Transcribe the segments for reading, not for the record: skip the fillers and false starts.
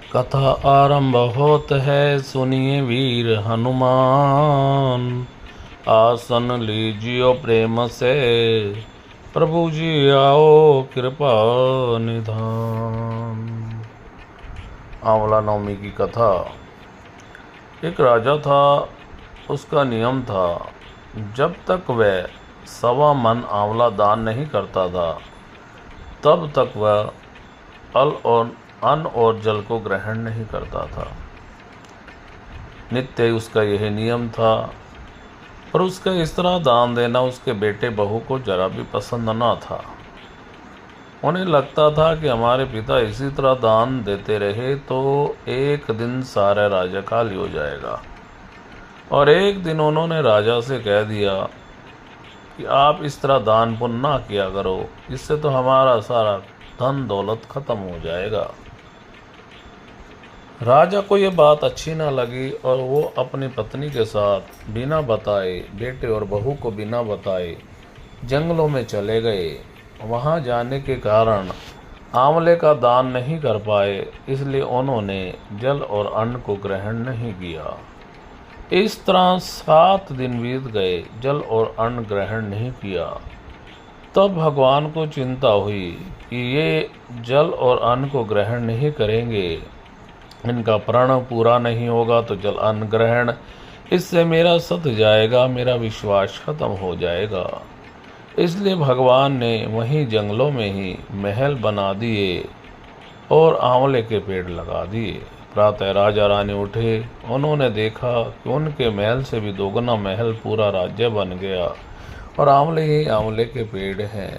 कथा आरंभ होत है, सुनिए वीर हनुमान। आसन लीजियो प्रेम से, प्रभु जी आओ कृपा निधान। आंवला नवमी की कथा। एक राजा था, उसका नियम था, जब तक वह 1.25 मन आंवला दान नहीं करता था, तब तक वह अन्न और जल को ग्रहण नहीं करता था। नित्य उसका यही नियम था, पर उसका इस तरह दान देना उसके बेटे बहू को जरा भी पसंद न था। उन्हें लगता था कि हमारे पिता इसी तरह दान देते रहे तो एक दिन सारा राज्य खाली हो जाएगा। और एक दिन उन्होंने राजा से कह दिया कि आप इस तरह दान पुण्य ना किया करो, इससे तो हमारा सारा धन दौलत खत्म हो जाएगा। राजा को यह बात अच्छी न लगी और वो अपनी पत्नी के साथ बिना बताए, बेटे और बहू को बिना बताए जंगलों में चले गए। वहां जाने के कारण आंवले का दान नहीं कर पाए, इसलिए उन्होंने जल और अन्न को ग्रहण नहीं किया। इस तरह 7 दिन बीत गए, जल और अन्न ग्रहण नहीं किया। तब भगवान को चिंता हुई कि ये जल और अन्न को ग्रहण नहीं करेंगे, इनका प्रण पूरा नहीं होगा तो जल अन्न ग्रहण, इससे मेरा सत जाएगा, मेरा विश्वास खत्म हो जाएगा। इसलिए भगवान ने वहीं जंगलों में ही महल बना दिए और आंवले के पेड़ लगा दिए। प्रातः राजा रानी उठे, उन्होंने देखा कि उनके महल से भी दोगुना महल पूरा राज्य बन गया और आंवले ही आंवले के पेड़ हैं।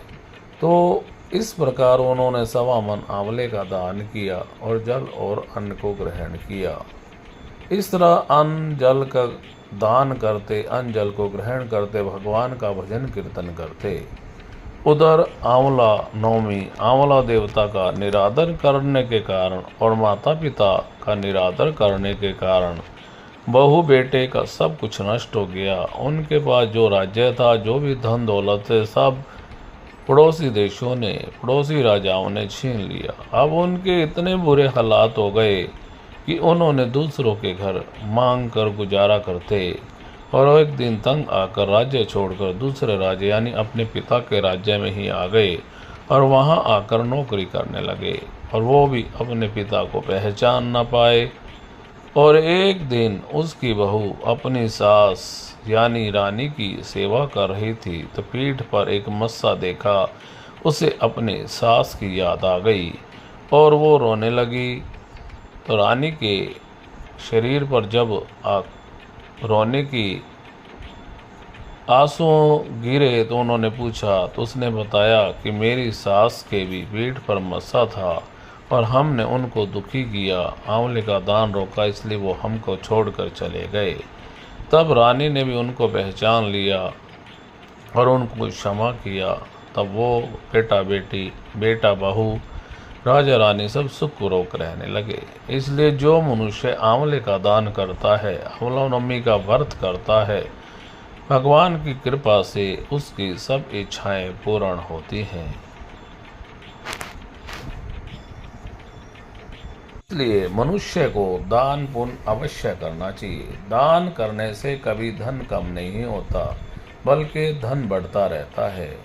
तो इस प्रकार उन्होंने 1.25 मन आंवले का दान किया और जल और अन्न को ग्रहण किया। इस तरह अन्न जल का दान करते, अन्न जल को ग्रहण करते, भगवान का भजन कीर्तन करते। उधर आंवला नवमी, आंवला देवता का निरादर करने के कारण और माता पिता का निरादर करने के कारण बहू बेटे का सब कुछ नष्ट हो गया। उनके पास जो राज्य था, जो भी धन दौलत थे, सब पड़ोसी देशों ने, पड़ोसी राजाओं ने छीन लिया। अब उनके इतने बुरे हालात हो गए कि उन्होंने दूसरों के घर मांग कर गुजारा करते और एक दिन तंग आकर राज्य छोड़कर दूसरे राज्य यानी अपने पिता के राज्य में ही आ गए और वहां आकर नौकरी करने लगे। और वो भी अपने पिता को पहचान न पाए। और एक दिन उसकी बहू अपनी सास यानी रानी की सेवा कर रही थी तो पीठ पर एक मस्सा देखा। उसे अपने सास की याद आ गई और वो रोने लगी। तो रानी के शरीर पर जब रोने की आंसू गिरे तो उन्होंने पूछा, तो उसने बताया कि मेरी सास के भी पीठ पर मस्सा था और हमने उनको दुखी किया, आंवले का दान रोका, इसलिए वो हमको छोड़कर चले गए। तब रानी ने भी उनको पहचान लिया और उनको क्षमा किया। तब वो बेटा बेटी, बेटा बहू, राजा रानी सब सुखपूर्वक रहने लगे। इसलिए जो मनुष्य आंवले का दान करता है, आंवला नवमी का व्रत करता है, भगवान की कृपा से उसकी सब इच्छाएं पूर्ण होती हैं। इसलिए मनुष्य को दान पुण्य अवश्य करना चाहिए। दान करने से कभी धन कम नहीं होता, बल्कि धन बढ़ता रहता है।